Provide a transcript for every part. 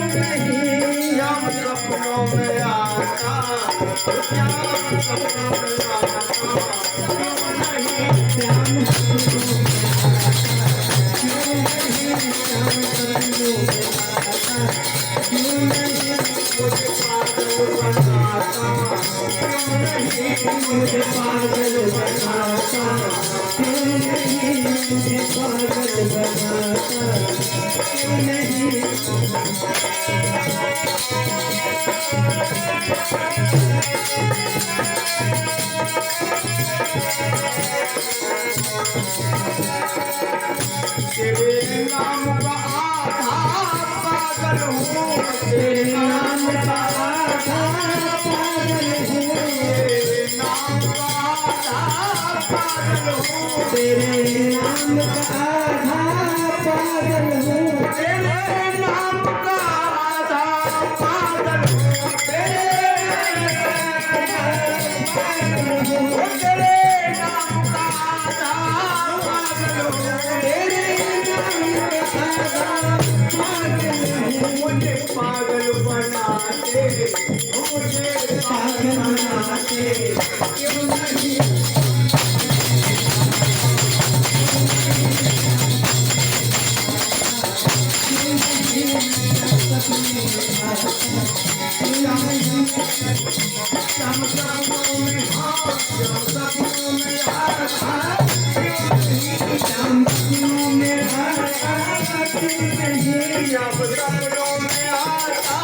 श्याम सपनों में आता, श्याम सपनों में आता, क्यों नहीं श्याम सपनों में मुझे पागल बनाता, क्यों नहीं मुझे पागल बनाता, क्यों नहीं तेरे नाम का आधा पागल हूँ, तेरे नाम का आधा पागल हूँ, तेरे नाम का आधा पागल हूँ, तेरे नाम का आधा पागल हूँ, तेरे नाम का आधा पागल हूँ, तेरे नाम का आधा पागल हूँ, तेरे मुझे पागल बनाते, मुझे पागल बनाते, क्यों नहीं श्याम सपनों में हाँ, श्याम सपनों में आता, क्यों नहीं श्याम सपनों में आता, क्यों नहीं श्याम सपनों में आता,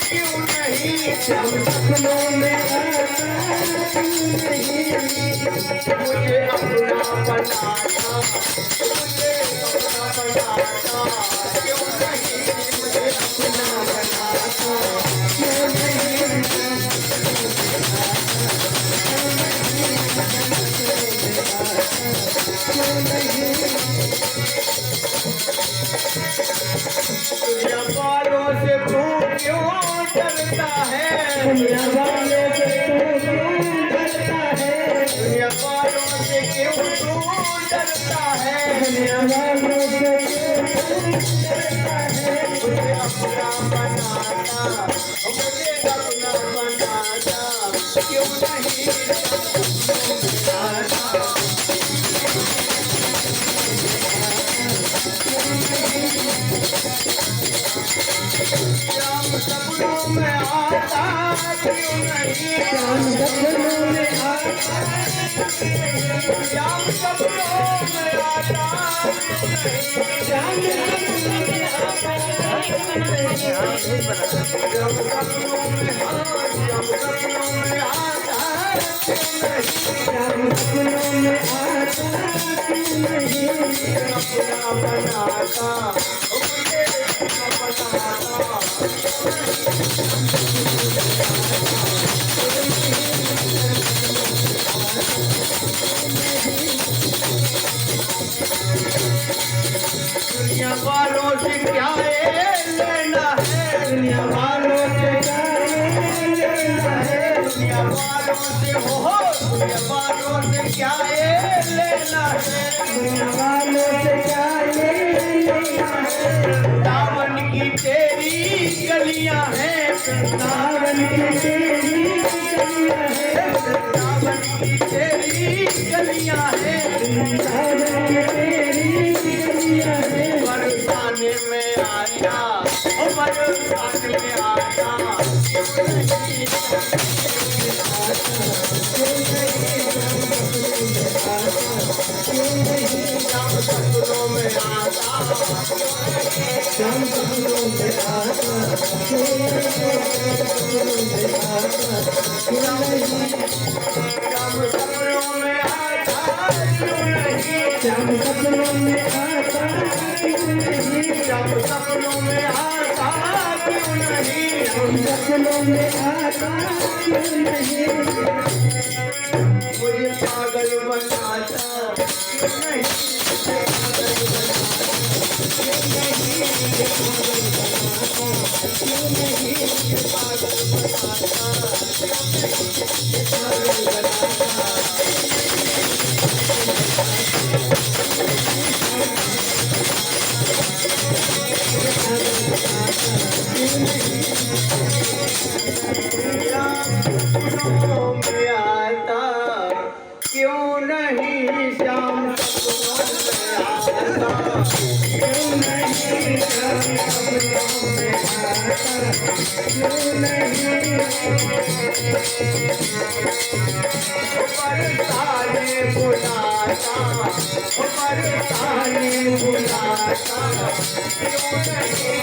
क्यों नहीं श्याम सपनों में आता, क्यों नहीं मुझे अपना बनाता, मुझे अपना बनाता, क्यों नहीं मुझे अपना बनाता, क्यों नहीं दुनिया वालों से तू क्यों डरता है, दुनिया वालों से तू क्यों डरता है, दुनिया वालों से क्यों तू डरता है, दुनिया वालों से क्यों डरता है, मुझे अपना बनाता, मुझे अपना बनाता, क्यों नहीं बनाता, श्याम सपनों में आता, क्यों नहीं श्याम सपनों में आता, श्याम सपनों में आता, श्याम सपनों में आता, श्याम सपनों में हाँ, श्याम सपनों में आता, क्यों नहीं श्याम सपनों में आता, क्यों नहीं अपना बनाता, मुझे अपना बनाता, दुनिया वालों से क्या लेना है, दुनिया वालों से क्या लेना है, दुनिया वालों से हो, दुनिया वालों से क्या लेना है, दुनिया वालों से क्या लेना है, वृंदावन की तेरी गलियां हैं, वृंदावन की तेरी गलियां हैं, वृंदावन की तेरी गलियां हैं, वृंदावन की तेरी गलियां हैं, बरसाने में आया, ओ बरसाने में आया, क्यों नहीं श्याम सपनों में आता, श्याम सपनों में आता, क्यों नहीं श्याम सपनों में आता, क्यों नहीं श्याम सपनों में आता, क्यों नहीं श्याम सपनों में आता, क्यों नहीं श्याम सपनों में आता, क्यों नहीं मुझे पागल बनाता, क्यों नहीं परेशानी बुलाता, परेशानी बुलाता, क्यों नहीं